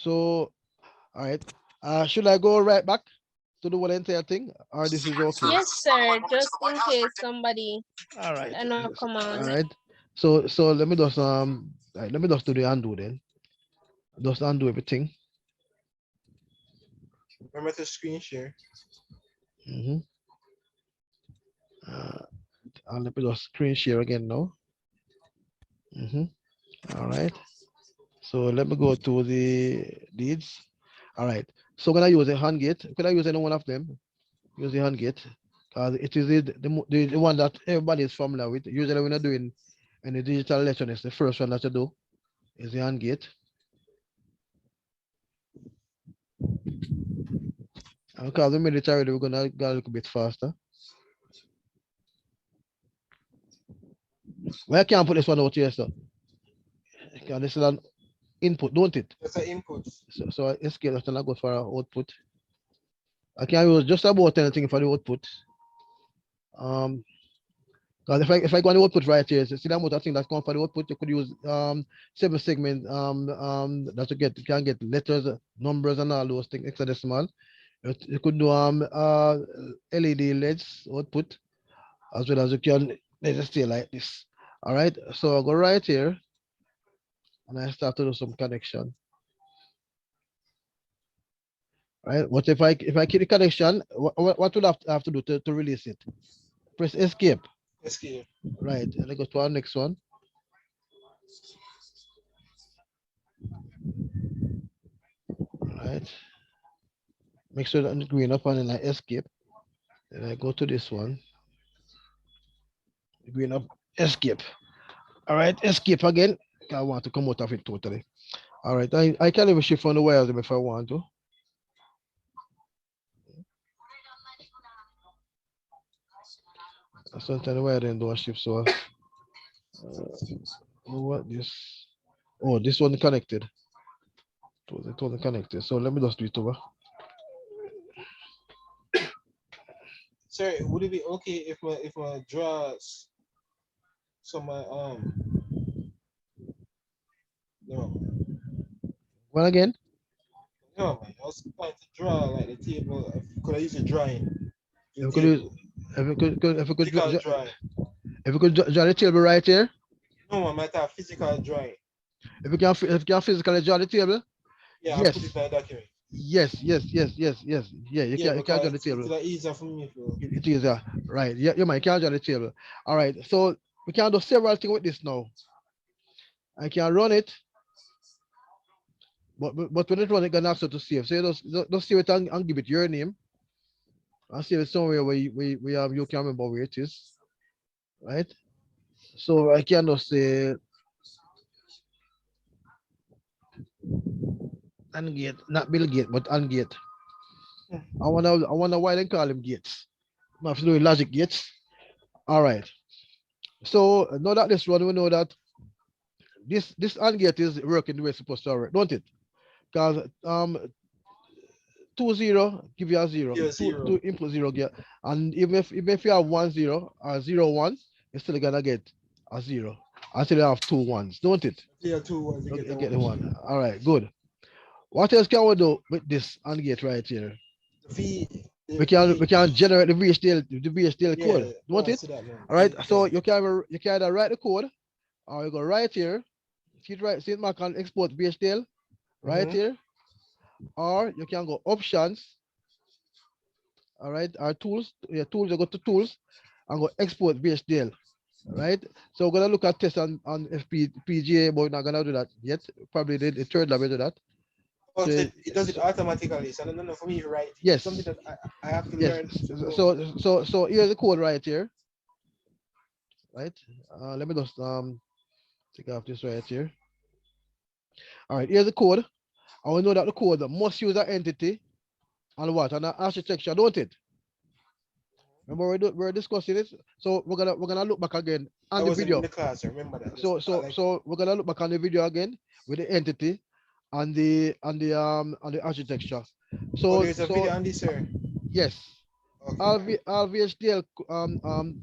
So, all right. Should I go right back to do the entire thing, or this is okay? Yes, sir. Just in case somebody All right. I know All command. right. So let me just let me just do the undo then. Just undo everything. Remember to screen share. Mm-hmm. Uh, and let me just screen share again now. Mm-hmm. All right. So let me go to the leads. All right. So when I use a hand gate, could I use any one of them? Use the hand gate because it is the one that everybody is familiar with. Usually when you're doing any digital lesson, it's the first one that you do is the hand gate. And because we made it already, we're gonna go a little bit faster. Well, I can't put this one out here, so because this is an input, don't it? That's an input. So escape that's gonna go for our output. I can use just about anything for the output. Um, because if I go on the output right here, so see the amount of thing that come for the output, you could use 7 segment that you can get letters, numbers, and all those things hexadecimal. You could do LED LEDs output as well as you can let it stay like this. All right, so I'll go right here and I start to do some connection. Right, what if I keep the connection? What would I have to do to release it? Press escape. Escape. Right, and I go to our next one. Right, make sure that I'm green up and then I escape. Then I go to this one, green up, escape. All right, escape again. I want to come out of it totally. All right, I can even shift on the wires if I want to. Sometimes the wire then don't shift, so what this? Oh, this one connected. It wasn't connected. So let me just do it over. Sir, would it be okay if I draw some no One again. no man, I was trying to draw like the table. Could I use a drawing? The If we could use, table. if we could, Physical drawing. if we could draw the table right here. No man, might have physical drawing. If you can physically draw the table, Yeah, I'll put yes, it in a document. yes. Yeah, Yeah, you can draw because the it's table. easier for me to It is right. Yeah, you might can draw the table. All right. So we can do several things with this now. I can run it, but when it run, it gonna ask you to save. So you just save it and give it your name. I'll save it somewhere where we have you can remember where it is, right? So I can just say ungate, not Bill Gate, but ungate. I wonder why they call him Gates. I have to do logic Gates. All right. So now that this one, we know that this ungate is working the way it's supposed to work, don't it? Because 2 0 give you a zero, give a two zero. input zero get, and even if you have 1 0 or 0 1, you're still gonna get a zero until you have 2 1s, don't it? Yeah, two ones to get You the get the one. one. All right, good. What else can we do with this ungate right here? The V we the can V we can generate the VHDL yeah, code. oh Don't I it? see that man. All right. So you can either write the code or you go right here. See it mark and export VHDL right Mm-hmm. here, or you can go options. All right, or tools. Yeah, tools. You go to tools and go export VHDL. Right. So we're gonna look at test on FPGA, but we're not gonna do that yet. Probably the third lab will do that. Oh, So, so it does it automatically. So no, for me to write. It's something yes, that I have to yes. learn to program. So here's the code right here. Right. Let me just take off this right here. All right, here's the code. And we know that the code must use an entity and what? And an architecture, don't it? Remember we're discussing this. So we're gonna look back again I on the wasn't in video. the class. I remember that. Just So so like so we're gonna look back on the video again with the entity and the architecture. oh, So there's a video so on this sir. yes, Okay. RVHDL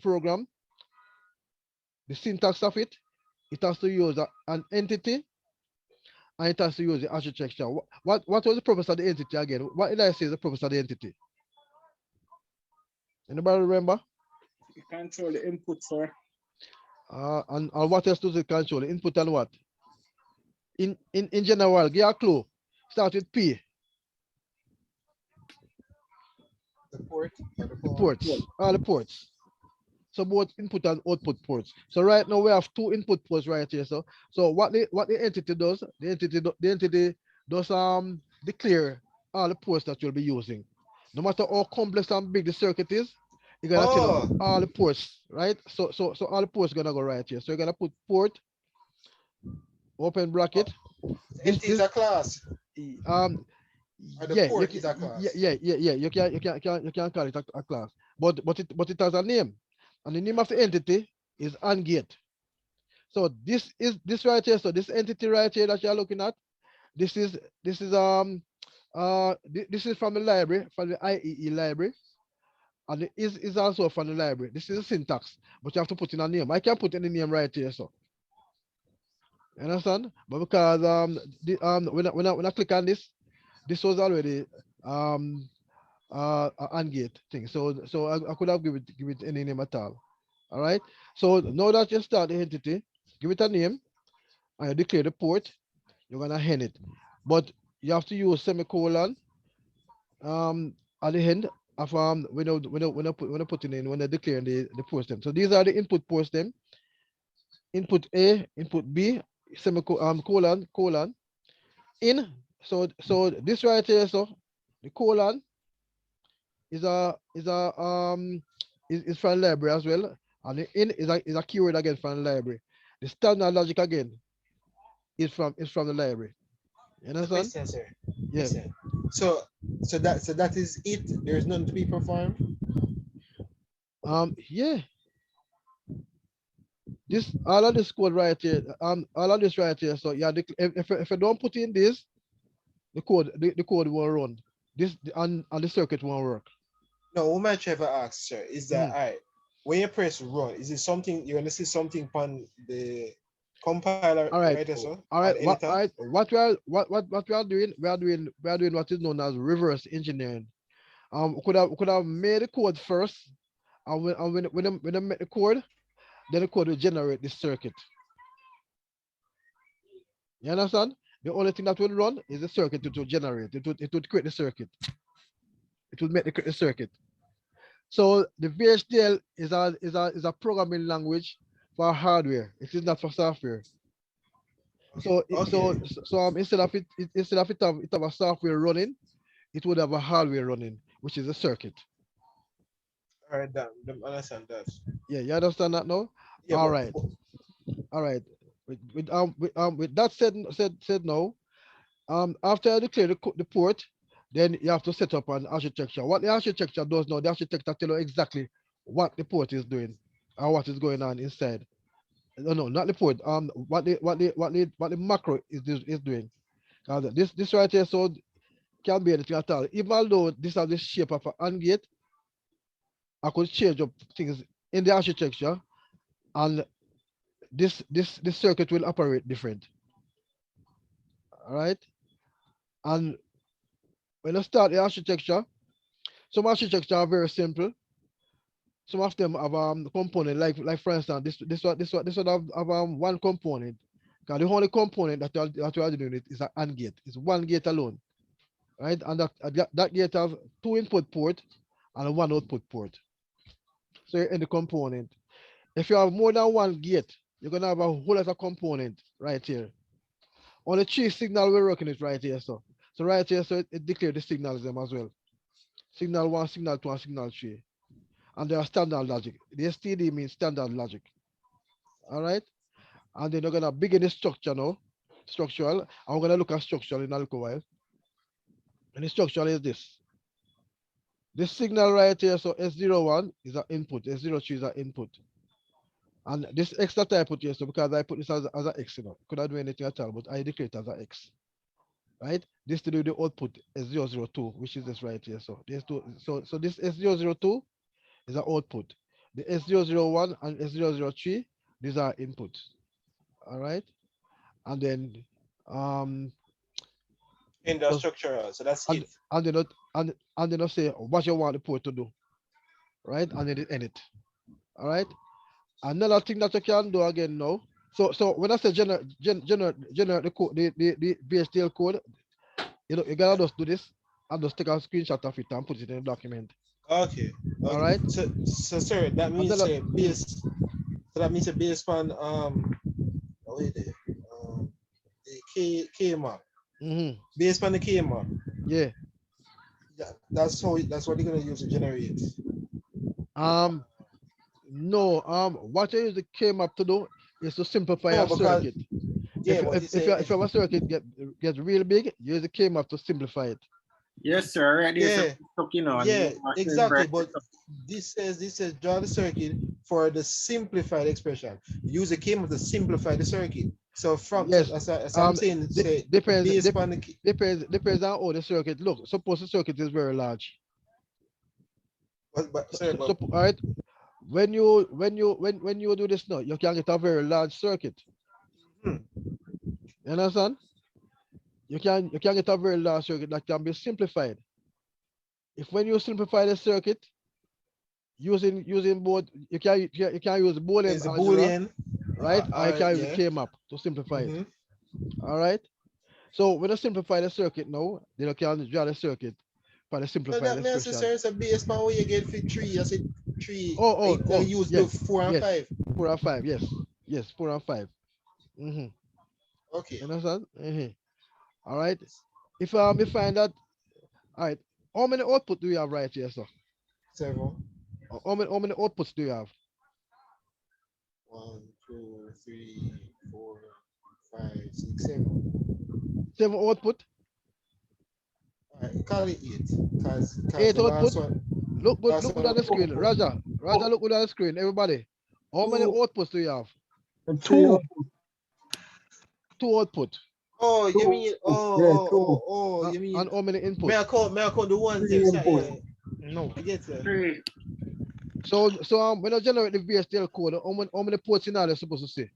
program, the syntax of it, it has to use an entity and it has to use the architecture. What was the purpose of the entity again? What did I say is the purpose of the entity? Anybody remember? You control the input, sir. And what else does it control? Input and what? In general, give a clue. Start with P. The port or the The phone. ports, all the ports. So both input and output ports. So right now we have two input ports right here. So what the entity does, the entity does declare all the ports that you'll be using. No matter how complex and big the circuit is, you're gonna tell you Oh, all the ports, right? So all the ports gonna go right here. So you're gonna put port, open oh, bracket. This entity is this a class, um or the yeah, port is a class. yeah. You can call it a class, but it has a name, and the name of the entity is ungate. So this right here. So this entity right here that you're looking at, this is this is this is from the library, from the IEE library, and it is also from the library. This is a syntax, but you have to put in a name. I can put any name right here, so you understand? But because when I click on this was already um ungate thing. So I could have give it any name at all. All right. So now that you start the entity, give it a name and you declare the port, you're gonna end it. But you have to use semicolon at the end of when I declare the ports them. So these are the input ports them. Input A, input B, semicolon colon in. So this right here, so the colon is from the library as well, and the in is a keyword again from the library. The standard logic again is from the library. You So understand? question, sir. Yeah. Question. So so that is it. There is none to be performed. Yeah. This all of this code right here. All of this right here. So yeah, if I don't put in this, the code won't run. And the circuit won't work. No, what my Trevor asks, sir, is that Mhm. all right? When you press run, is it something you're gonna see something on the compiler All right right. there, sir, All or right. the What editor? all right. What we are doing? We are doing what is known as reverse engineering. We could have made the code first, and when I make the code, then the code will generate the circuit. You understand? The only thing that will run is the circuit it will generate. It would create the circuit. It will make the circuit. So the VHDL is a programming language for hardware. It is not for software. Okay, okay. Instead of it have a software running, it would have a hardware running, which is a circuit. All right, them understand that. Yeah, you understand that now? Yeah, All right, all right. With that said now, after I declare the port, then you have to set up an architecture. What the architecture does now, the architecture tell you exactly what the port is doing or what is going on inside. No, not the port. What the macro is doing. This right here, so can be anything at all. Even though this has the shape of an AND gate, I could change up things in the architecture, and this circuit will operate different. All right. And when I start the architecture, some architecture are very simple. Some of them have component like for instance this one have one component. Because the only component that you are doing it is an AND gate. It's one gate alone, right? And that gate have two input port and one output port. So in the component, if you have more than one gate, you're gonna have a whole lot of component right here. On the three signal we're working it right here. So right here, so it declares the signals them as well. Signal one, signal two, and signal three. And they are standard logic. The STD means standard logic. All right. And then you're gonna begin the structure now. Structural. And we're gonna look at structural in a little while. And the structural is this. This signal right here, so S01 is an input, S03 is an input. And this X that I put here, so because I put this as an X, could I do anything at all, but I declare it as an X. Right? This to do the output S002, which is this right here. So this two, so this S002 is an output. The S001 and S003, these are inputs. All right. And then um In the just structural. So that's and it. and they not and they not say what you want the port to do, right? And then it end it. All right. Another thing that you can do again now. So when I say generate the code, the VHDL code, you gotta just do this and just take a screenshot of it and put it in the document. Okay. All Okay. right. So sir, that means Another. say base. So that means a based on wait there. The K map. Mm-hmm. Based on the K map. Yeah. Yeah, that's what they're gonna use to generate. Um. No. What I usually came up to do is to simplify No, a because circuit. yeah, what you If say your circuit gets real big, you use the came up to simplify it. Yes, sir. Right there's a yeah, stuck, you know, and yeah, it's exactly. very But this says draw the circuit for the simplified expression. Use the K map to simplify the circuit. So from so Yes. as I'm saying, say Depends. based on the Depends on how the circuit look. Suppose the circuit is very large. but sorry, but All right. When you do this now, you can get a very large circuit. hmm, You understand? You can get a very large circuit that can be simplified. If when you simplify the circuit using both, you can use Boolean is a algebra, boolean right? Or you or can use the yeah. K-map to simplify it. Mm-hmm. All right. So when you simplify the circuit now, then you can draw the circuit for the So simplified that expression. necessary so based on what you get for three. I said three. I Oh, use the yes, 4 and 5. 4 and 5, yes, 4 and 5. Mm-hmm. Okay. You understand? Mm-hmm. All right. If we find that, all right, how many output do we have right here, sir? 7. How many outputs do you have? 1, 2, 3, 4, 5, 6, 7. 7 output, All right, call it 8. Cause eight the last output. one, Look good on the screen. Raja, look good on the screen. Everybody. How many Two outputs do you have? and three two. out. 2 output. oh, you Two. mean Yeah, two. you mean And how many may input? I call the ones there? Three Sorry, input. yeah. No. I get you. Three. So when I generate the VSTL code, how many ports in are they supposed to say?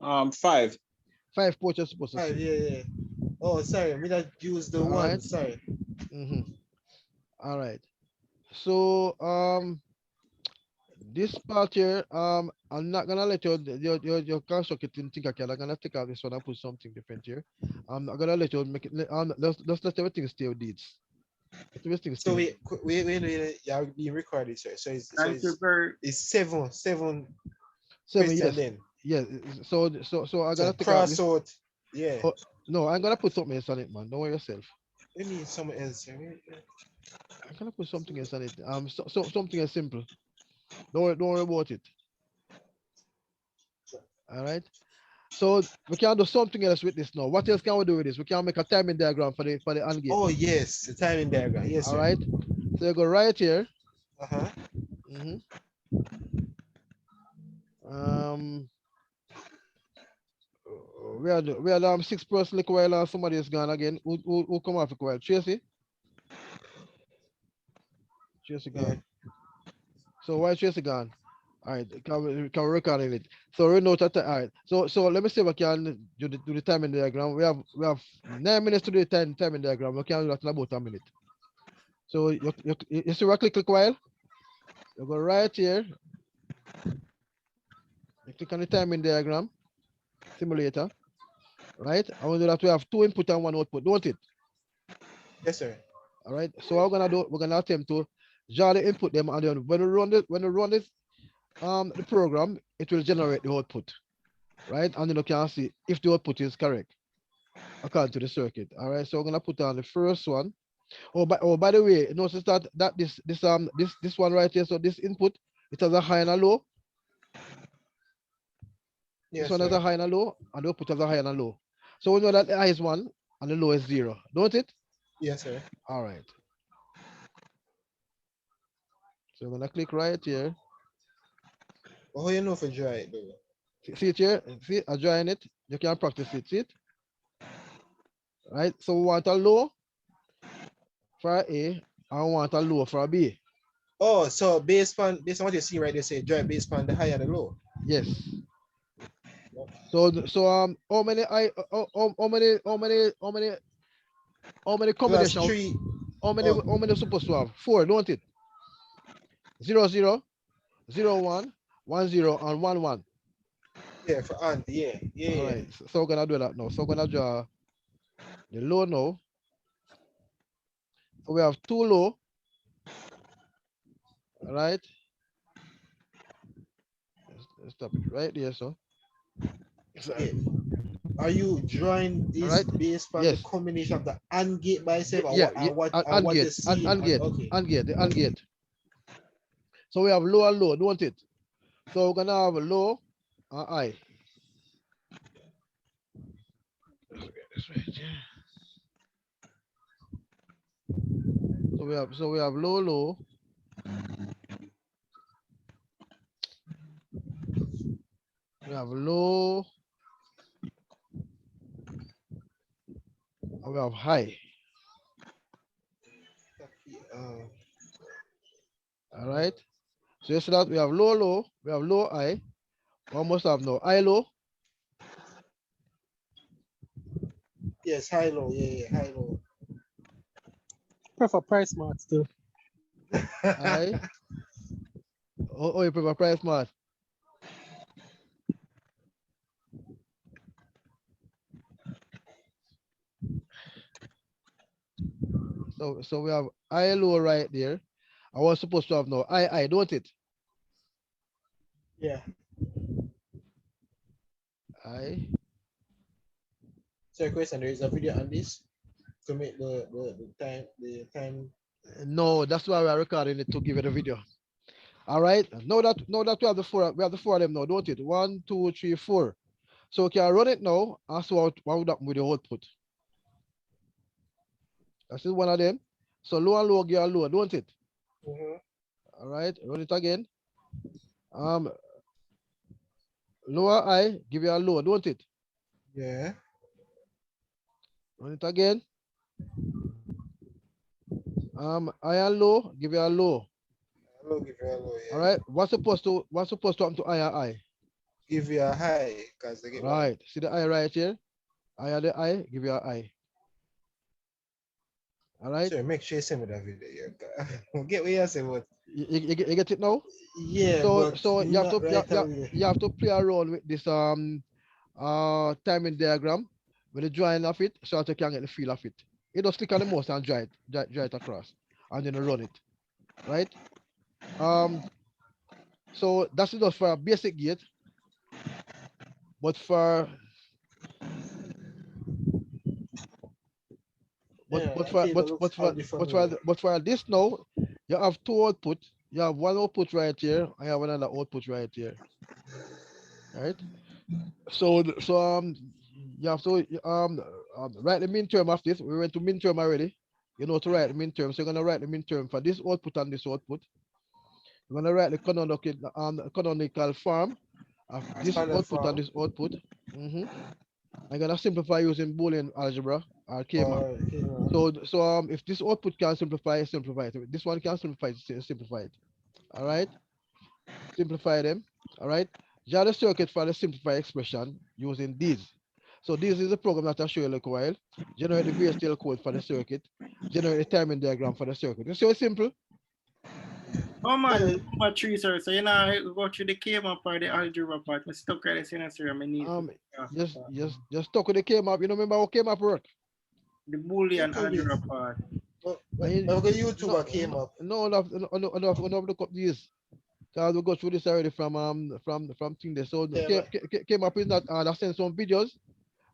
5. 5 ports you're supposed to 5, say. yeah. Oh, sorry, me not use the All one. right. Sorry. Mm-hmm. All right. So this part here, I'm not gonna let your construct it in think again. I'm gonna take out this one and put something different here. I'm not gonna let you make it. Let's let everything stay with these. Let everything stay So with. wait, yeah, being recorded, sir. Thank you very it's seven 7. question Yes. then. Yes. So I'm So gonna take out cross this. out, yeah. Oh, no, I'm gonna put something else on it, man. Don't worry yourself. Let me something else, sir. I'm gonna put something else on it. Something as simple. Don't worry about it. All right. So we can do something else with this now. What else can we do with this? We can make a timing diagram for the AND gate. Oh yes, the timing diagram. Yes, All sir. right. So you go right here. Uh-huh. hmm Um, we had 6 person look while somebody is gone again. Who come off a while? Tracy. Tracy Yeah. gone. So why Tracy gone? All right. Can we record on it? So we note that. All right. So let me see if I can do the timing diagram. We have 9 minutes to do the timing diagram. We can do that in about a minute. So you see where I click while. You go right here. You click on the timing diagram simulator. Right. I want to do that. We have 2 input and 1 output, don't it? Yes, sir. All right. So what we're gonna do, we're gonna attempt to draw the input them, and then when we run this the program, it will generate the output, right? And then you can see if the output is correct according to the circuit. All right. So we're gonna put on the first one. By the way, notice that this one right here. So this input, it has a high and a low. This Yes, one has sir. a high and a low, and the output has a high and a low. So we know that the high is 1 and the low is 0, don't it? Yes, sir. All right. So I'm gonna click right here. But how you know for dry though? See it here? See, I join it. You can practice it. See it? Right? So we want a low for A and we want a low for B. Oh, so based on what you see right there, say dry based on the high and the low. Yes. So how many Plus combination? 3. How many supposed to have? 4, don't it? 0, 0, 0, 1, 1, 0, and 1, 1. Yeah, for aunt. Yeah, yeah, All yeah. right. So we're gonna do that now. So we're gonna draw the low now. So we have 2 low. All right. Let's stop it right there. So. Yeah. Are you drawing All this right. based on the Yes. combination of the AND gate by itself, or Yeah. what, Yeah. or And what you gate. see? And gate. Okay. And gate. The and Okay. gate. So we have low and low, don't it? So we're gonna have a low and high. That's right. Yeah. So we have low, low. We have low and we have high. Uh, All right. So you see that we have low, low, we have low, high. We almost have no high, low. yes, high low. Yeah, yeah, high low. Prefer price marks too. High. Oh, you prefer price match. So we have high, low right there. I was supposed to have no high, don't it? Yeah. High. So, question: there is a video on this to make the time. No, that's why we are recording it to give it a video. All right. Now that we have the 4 of them now, don't it? 1, 2, 3, 4. So we can run it now and see what would happen with the output. That's one of them. So low and low give a low, don't it? Mhm. All right. Run it again. Lower high give you a low, don't it? Yeah. Run it again. High and low give you a low. Low, give you a low. All Yeah. right. What's supposed to happen to high and high? Give you a high because they get one. Right. See the eye right here? Eye and the eye, give you an eye. All right. So make sure you send me that video. Yeah. Get what you're saying, but You get it now? yeah, So but so you have to not right away. you have to play around with this timing diagram with the drawing of it so that you can get the feel of it. You just click on the mouse and draw it across and then run it. Right? So that's just for a basic gate. But for Yeah, I think it looks all different way. but for this now, you have 2 output. You have 1 output right here, and you have another output right here. Right? So you have to write the min term of this. We went to min term already. You know to write the min term. So you're gonna write the min term for this output and this output. You're gonna write the canonical form of this Standard output and form this output. I'm gonna simplify using Boolean algebra or K-map. or you know, So if this output can simplify, simplify it. If this one can simplify, simplify it. All right. Simplify them. All right. Draw the circuit for the simplified expression using these. So this is the program that I show you like a while. Generate the VSTL code for the circuit. Generate the timing diagram for the circuit. You see how simple? Oh man, number 3, sir. So you know, go through the K-map or the algebra part. I stuck at the sir. I need Just talk with the K-map. You know remember how K-map work? the Boolean YouTube algebra is- part. okay, YouTuber came up. No, look up this. Cause we go through this already from thing there. So Yeah, K-map is not that send some videos.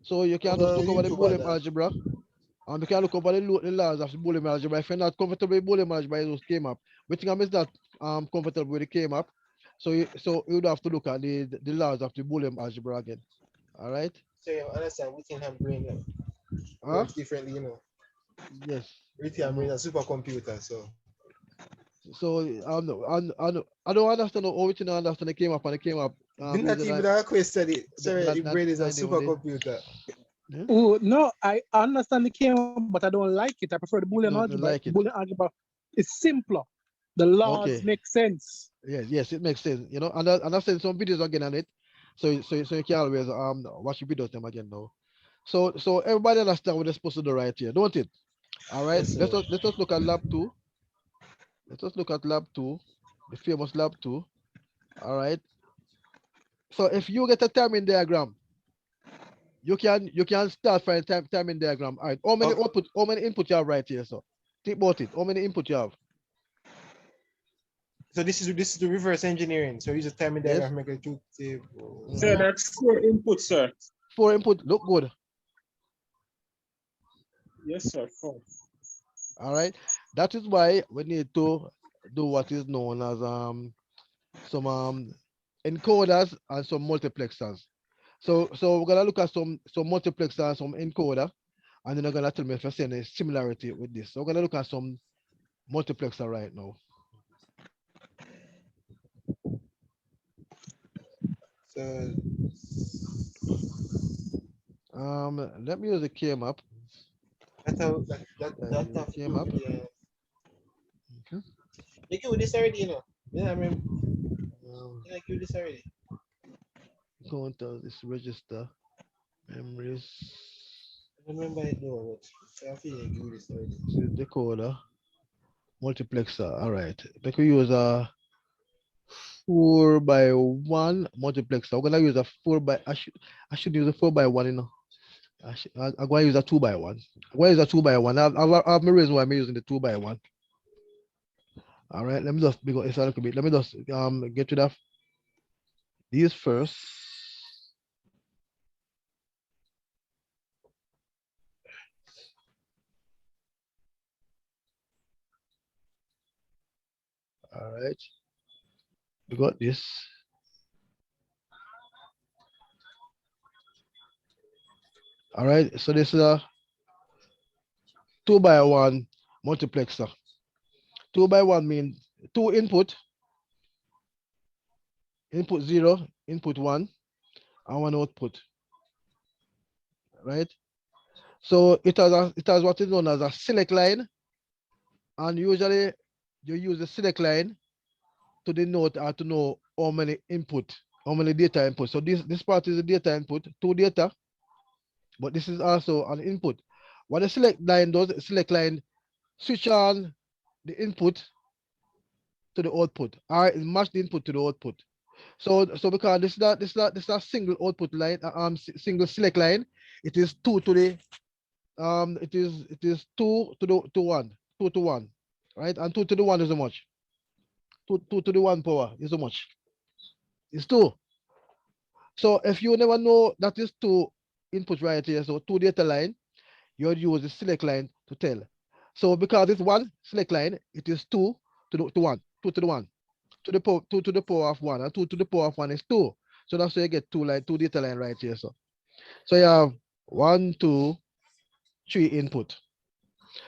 So you can just look over the YouTube Boolean that. algebra. And you can look over the laws of the Boolean algebra. If you're not comfortable with Boolean algebra, you just K-map. Which is not comfortable with the K-map. So you would have to look at the laws of the Boolean algebra again. All right. So you understand, we can have brain Huh? works differently, you know. Yes. We can have brain a supercomputer, so So I don't understand how we can understand the K-map and the K-map. do not even have a question it. Sorry, that- if that- brain is a that they only- supercomputer. Oh no, I understand the game, but I don't like it. I prefer the Boolean Don't algebra. like it. Boolean algebra is simpler. The laws Okay. make sense. Yes, it makes sense. You know, and I send some videos again on it. So you can always watch the video them again now. So everybody understand what they're supposed to do right here, don't it? All right. Yes, Let sir. us look at lab 2. Let us look at lab 2, the famous lab 2. All right. So if you get a timing diagram, you can start from timing diagram. All right. Okay. How many input you have right here? So think about it. How many input you have? So this is the reverse engineering. So use a timing Yes. diagram, make a truth table. Sir, that's 4 inputs, sir. 4 input. Look good. Yes, sir. 4. All right. That is why we need to do what is known as some encoders and some multiplexers. So we're gonna look at some multiplexer and some encoder, and then I'm gonna tell me if I see any similarity with this. So we're gonna look at some multiplexer right now. So Let me use the K map. that Came up. yeah. Okay. You do this already, you know. Yeah, I mean, Um, like you this already. go into this register memories. I remember it though, but I feel like you this already. This is decoder multiplexer. All right. Like we use a 4x1 multiplexer. I'm gonna use a 4x. I should use a 4x1. You know. I'm going to use a 2x1. I'm going to use a 2x1. I have my reason why I'm using the 2x1. All right, let me just because it's a little bit. Let me just get rid of these first. All right, we got this. All right, so this is a 2x1 multiplexer. 2x1 means 2 input, input 0, input 1, and 1 output. Right. So it has what is known as a select line, and usually you use the select line to denote or to know how many input, how many data input. So this part is the data input, 2 data, but this is also an input. What the select line does, select line switch on the input to the output, or it match the input to the output. So because this is not single output line, single select line, it is 2 to the it is 2 to the to 1, 2 to 1, right? And 2 to the 1 is how much? 2 to the 1 power is how much? It's 2. So if you never know that is 2 input right here, so 2 data line, you would use the select line to tell. So because it's 1 select line, it is 2 to 1, 2 to the 1, to the power 2 to the power of 1, and 2 to the power of 1 is 2. So that's why you get 2 data line right here. So you have 1, 2, 3 input.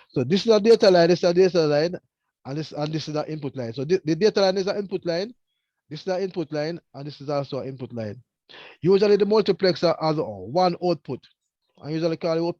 So this is a data line, this is a data line, and this is the input line. So the data line is an input line, this is the input line, and this is also an input line. Usually the multiplexer has 1 output. I usually call